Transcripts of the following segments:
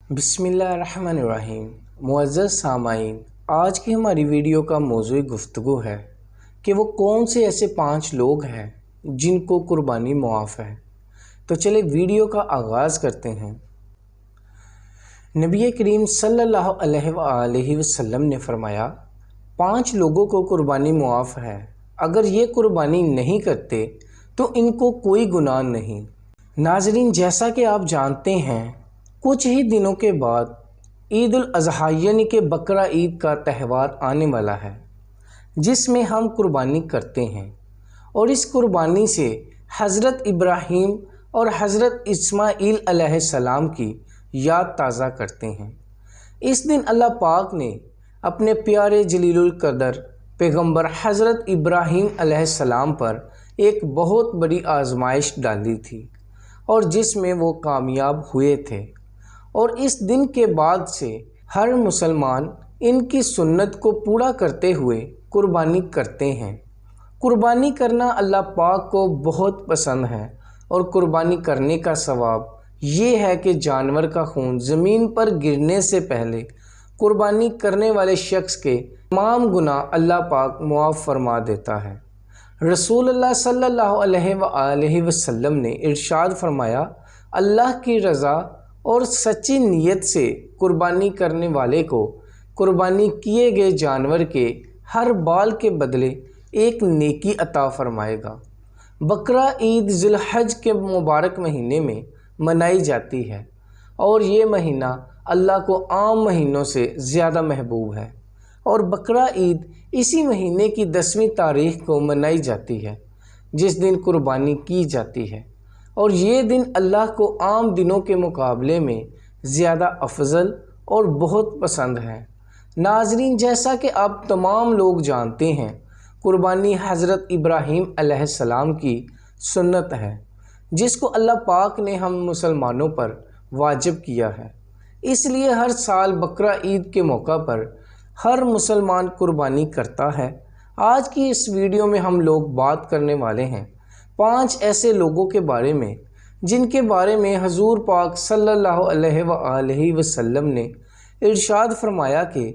बिस्मिल्लाहिर्रहमानिर्रहीम। मुअज़्ज़ज़ सामाईन, आज की हमारी वीडियो का मौज़ूअ गुफ्तगू है कि वो कौन से ऐसे 5 लोग हैं जिनको कुर्बानी मुआफ़ है। तो चले वीडियो का आगाज़ करते हैं। नबी करीम सल्लल्लाहु अलैहि वसल्लम ने फरमाया, 5 लोगों को कुर्बानी मुआफ़ है। अगर ये कुर्बानी नहीं करते तो इनको कोई गुनाह नहीं। नाज़रीन, जैसा कि आप जानते हैं, कुछ ही दिनों के बाद ईद उल अज़हा यानी कि बकरा ईद का त्यौहार आने वाला है, जिसमें हम कुर्बानी करते हैं और इस कुर्बानी से हज़रत इब्राहीम और हज़रत इस्माईल अलैहिस्सलाम की याद ताज़ा करते हैं। इस दिन अल्लाह पाक ने अपने प्यारे जलीलुल कदर पैगम्बर हज़रत इब्राहीम अलैहिस्सलाम पर एक बहुत बड़ी आजमाइश डाली थी और जिसमें वो कामयाब हुए थे। और इस दिन के बाद से हर मुसलमान इनकी सुन्नत को पूरा करते हुए कुर्बानी करते हैं। कुर्बानी करना अल्लाह पाक को बहुत पसंद है और कुर्बानी करने का सवाब ये है कि जानवर का खून ज़मीन पर गिरने से पहले कुर्बानी करने वाले शख्स के तमाम गुनाह अल्लाह पाक मुआफ़ फरमा देता है। रसूलुल्लाह सल्लल्लाहु अलैहि वसल्लम ने इरशाद फरमाया, अल्लाह की रज़ा और सच्ची नीयत से कुर्बानी करने वाले को कुर्बानी किए गए जानवर के हर बाल के बदले एक नेकी अता फरमाएगा। बकरा ईद ज़ुल्हज के मुबारक महीने में मनाई जाती है और ये महीना अल्लाह को आम महीनों से ज़्यादा महबूब है और बकरा ईद इसी महीने की 10वीं तारीख को मनाई जाती है, जिस दिन कुर्बानी की जाती है और ये दिन अल्लाह को आम दिनों के मुकाबले में ज़्यादा अफजल और बहुत पसंद है। नाज़रीन, जैसा कि आप तमाम लोग जानते हैं, कुर्बानी हज़रत इब्राहीम अलैहिस्सलाम की सुन्नत है, जिसको अल्लाह पाक ने हम मुसलमानों पर वाजिब किया है। इसलिए हर साल बकरा ईद के मौका पर हर मुसलमान कुर्बानी करता है। आज की इस वीडियो में हम लोग बात करने वाले हैं 5 ऐसे लोगों के बारे में जिनके बारे में हजूर पाक सल्लल्लाहु अलैहि वसल्लम ने इरशाद फरमाया कि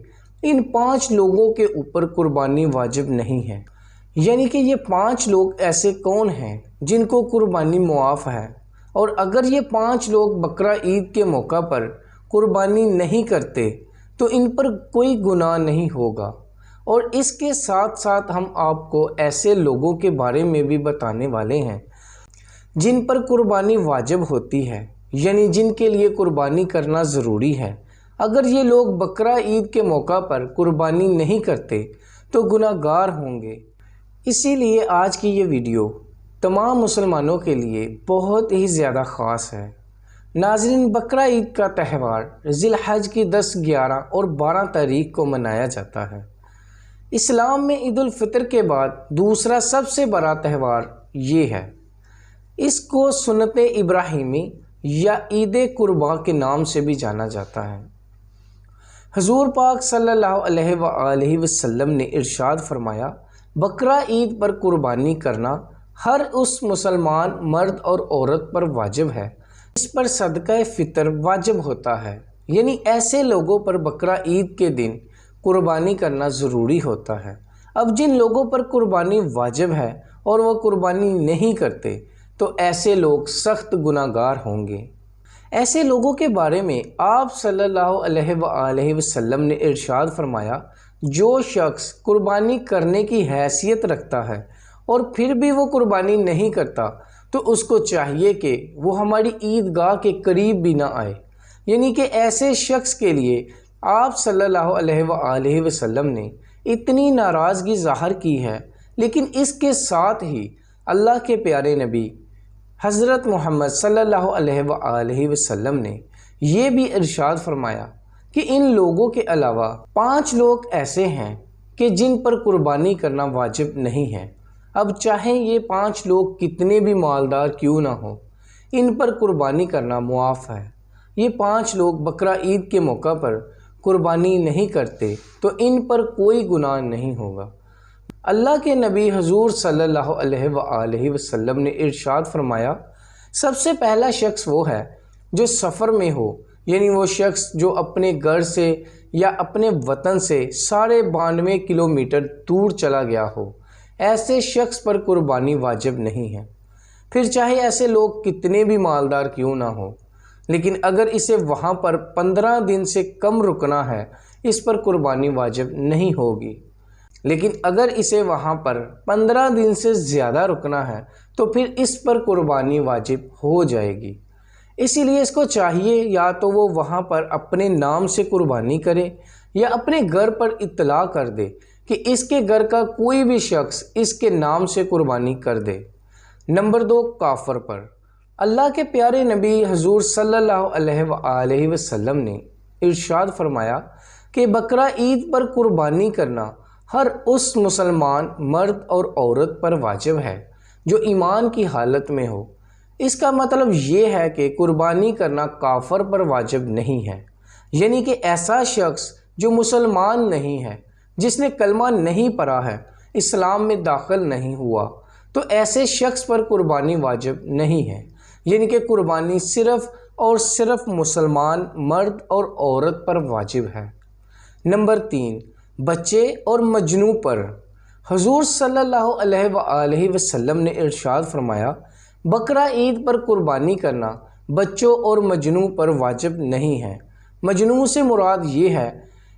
इन 5 लोगों के ऊपर कुर्बानी वाजिब नहीं है। यानी कि ये 5 लोग ऐसे कौन हैं जिनको कुर्बानी मुआफ़ है, और अगर ये 5 लोग बकरा ईद के मौका पर कुर्बानी नहीं करते तो इन पर कोई गुनाह नहीं होगा। और इसके साथ साथ हम आपको ऐसे लोगों के बारे में भी बताने वाले हैं जिन पर कुर्बानी वाजिब होती है, यानी जिनके लिए कुर्बानी करना ज़रूरी है। अगर ये लोग बकरा ईद के मौका पर कुर्बानी नहीं करते तो गुनाहगार होंगे। इसीलिए आज की ये वीडियो तमाम मुसलमानों के लिए बहुत ही ज़्यादा ख़ास है। नाज़रीन, बकरा ईद का त्यौहार ज़िलहज की 10, 11 और 12 तारीख को मनाया जाता है। इस्लाम में ईद उल फितर के बाद दूसरा सबसे बड़ा त्यौहार ये है। इसको सुन्नत इब्राहीमी या ईद कुर्बा के नाम से भी जाना जाता है। हजूर पाक सल्लल्लाहु अलैहि वसल्लम ने इरशाद फरमाया, बकरा ईद पर कुर्बानी करना हर उस मुसलमान मर्द और औरत पर वाजिब है इस पर सदका फ़ितर वाजिब होता है। यानी ऐसे लोगों पर बकरा ईद के दिन कुर्बानी करना ज़रूरी होता है। अब जिन लोगों पर कुर्बानी वाजिब है और वह कुर्बानी नहीं करते तो ऐसे लोग सख्त गुनाहगार होंगे। ऐसे लोगों के बारे में आप सल्लल्लाहु अलैहि वसल्लम ने इरशाद फरमाया, जो शख्स कुर्बानी करने की हैसियत रखता है और फिर भी वो कुर्बानी नहीं करता तो उसको चाहिए कि वो हमारी ईदगाह के करीब भी ना आए। यानी कि ऐसे शख्स के लिए आप सल्लल्लाहु अलैहि वसल्लम ने इतनी नाराज़गी ज़ाहिर की है, लेकिन इसके साथ ही अल्लाह के प्यारे नबी हज़रत मोहम्मद सल्लल्लाहु अलैहि वसल्लम ने ये भी इरशाद फरमाया कि इन लोगों के अलावा 5 लोग ऐसे हैं कि जिन पर कुर्बानी करना वाजिब नहीं है। अब चाहे ये 5 लोग कितने भी मालदार क्यों ना हो, इन पर कुर्बानी करना मुआफ़ है। ये 5 लोग बकरा ईद के मौका पर कुर्बानी नहीं करते तो इन पर कोई गुनाह नहीं होगा। अल्लाह के नबी हजूर सल्लल्लाहु अलैहि वसल्लम ने इरशाद फरमाया, सबसे पहला शख्स वो है जो सफ़र में हो یعنی وہ شخص جو اپنے گھر سے یا اپنے وطن سے 92.5 کلومیٹر دور چلا گیا ہو، ایسے شخص پر قربانی واجب نہیں ہے، پھر چاہے ایسے لوگ کتنے بھی مالدار کیوں نہ ہو، لیکن اگر اسے وہاں پر 15 دن سے کم رکنا ہے اس پر قربانی واجب نہیں ہوگی، لیکن اگر اسے وہاں پر 15 دن سے زیادہ رکنا ہے تو پھر اس پر قربانی واجب ہو جائے گی۔ اسی لیے اس کو چاہیے یا تو وہ وہاں پر اپنے نام سے قربانی کرے یا اپنے گھر پر اطلاع کر دے کہ اس کے گھر کا کوئی بھی شخص اس کے نام سے قربانی کر دے۔ نمبر 2، کافر پر۔ اللہ کے پیارے نبی حضور صلی اللہ علیہ وآلہ وسلم نے ارشاد فرمایا کہ بقرہ عید پر قربانی کرنا ہر اس مسلمان مرد اور عورت پر واجب ہے جو ایمان کی حالت میں ہو۔ اس کا مطلب یہ ہے کہ قربانی کرنا کافر پر واجب نہیں ہے، یعنی کہ ایسا شخص جو مسلمان نہیں ہے، جس نے کلمہ نہیں پڑھا ہے، اسلام میں داخل نہیں ہوا، تو ایسے شخص پر قربانی واجب نہیں ہے، یعنی کہ قربانی صرف اور صرف مسلمان مرد اور عورت پر واجب ہے۔ نمبر 3، بچے اور مجنوں پر۔ حضور صلی اللہ علیہ وآلہ وسلم نے ارشاد فرمایا، بقرہ عید پر قربانی کرنا بچوں اور مجنوں پر واجب نہیں ہے۔ مجنوں سے مراد یہ ہے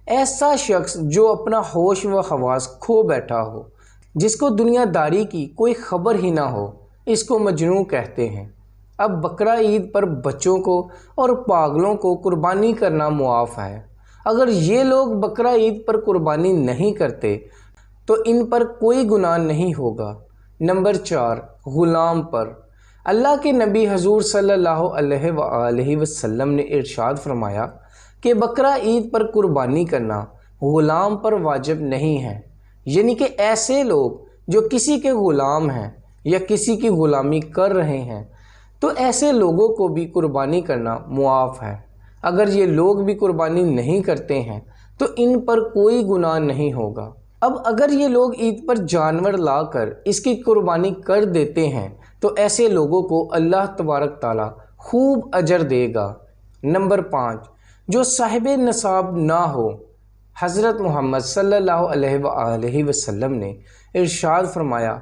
ایسا شخص جو اپنا ہوش و حواس کھو بیٹھا ہو، جس کو دنیا داری کی کوئی خبر ہی نہ ہو، اس کو مجنوں کہتے ہیں۔ اب بقرہ عید پر بچوں کو اور پاگلوں کو قربانی کرنا معاف ہے۔ اگر یہ لوگ بقرہ عید پر قربانی نہیں کرتے تو ان پر کوئی گناہ نہیں ہوگا۔ نمبر 4، غلام پر۔ اللہ کے نبی حضور صلی اللہ علیہ وآلہ وسلم نے ارشاد فرمایا کہ بقرہ عید پر قربانی کرنا غلام پر واجب نہیں ہے، یعنی کہ ایسے لوگ جو کسی کے غلام ہیں یا کسی کی غلامی کر رہے ہیں تو ایسے لوگوں کو بھی قربانی کرنا معاف ہے۔ اگر یہ لوگ بھی قربانی نہیں کرتے ہیں تو ان پر کوئی گناہ نہیں ہوگا۔ اب اگر یہ لوگ عید پر جانور لا کر اس کی قربانی کر دیتے ہیں تو ایسے لوگوں کو اللہ تبارک تعالیٰ خوب اجر دے گا۔ نمبر 5، جو صاحب نصاب نہ ہو۔ حضرت محمد صلی اللہ علیہ وآلہ وسلم نے ارشاد فرمایا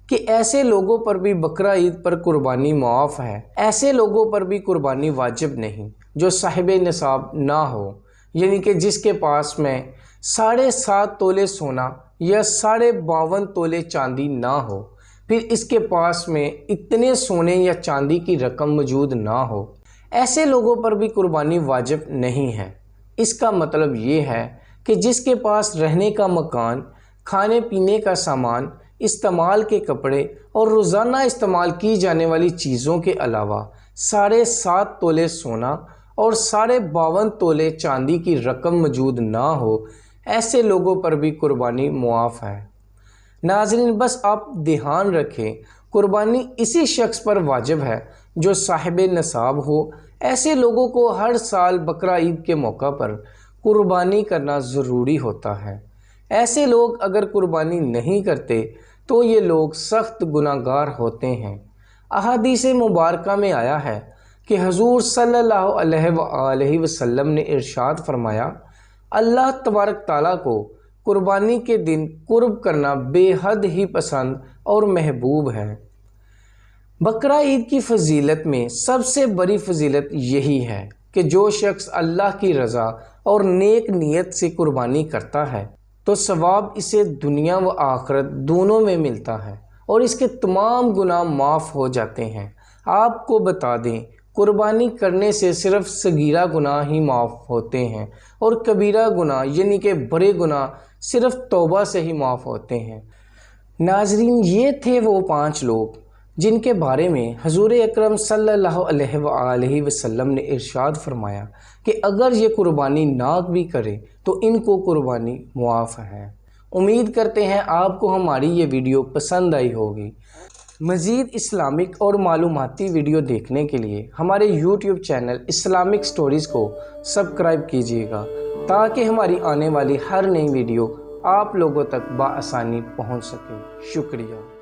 کہ ایسے لوگوں پر بھی بقرہ عید پر قربانی معاف ہے، ایسے لوگوں پر بھی قربانی واجب نہیں جو صاحب نصاب نہ ہو، یعنی کہ جس کے پاس میں 7.5 تولے سونا یا 52.5 تولے چاندی نہ ہو، پھر اس کے پاس میں اتنے سونے یا چاندی کی رقم موجود نہ ہو، ایسے لوگوں پر بھی قربانی واجب نہیں ہے۔ اس کا مطلب یہ ہے کہ جس کے پاس رہنے کا مکان، کھانے پینے کا سامان، استعمال کے کپڑے اور روزانہ استعمال کی جانے والی چیزوں کے علاوہ 7.5 تولے سونا اور 52.5 تولے چاندی کی رقم موجود نہ ہو، ایسے لوگوں پر بھی قربانی معاف ہے۔ ناظرین، بس آپ دھیان رکھیں، قربانی اسی شخص پر واجب ہے جو صاحب نصاب ہو۔ ایسے لوگوں کو ہر سال بقرہ عید کے موقع پر قربانی کرنا ضروری ہوتا ہے۔ ایسے لوگ اگر قربانی نہیں کرتے تو یہ لوگ سخت گناہ گار ہوتے ہیں۔ احادیث مبارکہ میں آیا ہے کہ حضور صلی اللہ علیہ وآلہ وسلم نے ارشاد فرمایا، اللہ تبارک تعالیٰ کو قربانی کے دن قرب کرنا بے حد ہی پسند اور محبوب ہے۔ بقرہ عید کی فضیلت میں سب سے بڑی فضیلت یہی ہے کہ جو شخص اللہ کی رضا اور نیک نیت سے قربانی کرتا ہے تو ثواب اسے دنیا و آخرت دونوں میں ملتا ہے اور اس کے تمام گناہ معاف ہو جاتے ہیں۔ آپ کو بتا دیں، قربانی کرنے سے صرف صغیرہ گناہ ہی معاف ہوتے ہیں اور کبیرہ گناہ یعنی کہ بڑے گناہ صرف توبہ سے ہی معاف ہوتے ہیں۔ ناظرین، یہ تھے وہ 5 لوگ جن کے بارے میں حضور اکرم صلی اللہ علیہ وآلہ وسلم نے ارشاد فرمایا کہ اگر یہ قربانی نہ بھی کرے تو ان کو قربانی معاف ہے۔ امید کرتے ہیں آپ کو ہماری یہ ویڈیو پسند آئی ہوگی۔ مزید اسلامک اور معلوماتی ویڈیو دیکھنے کے لیے ہمارے یوٹیوب چینل اسلامک سٹوریز کو سبسکرائب کیجیے گا تاکہ ہماری آنے والی ہر نئی ویڈیو آپ لوگوں تک بآسانی پہنچ سکے۔ شکریہ۔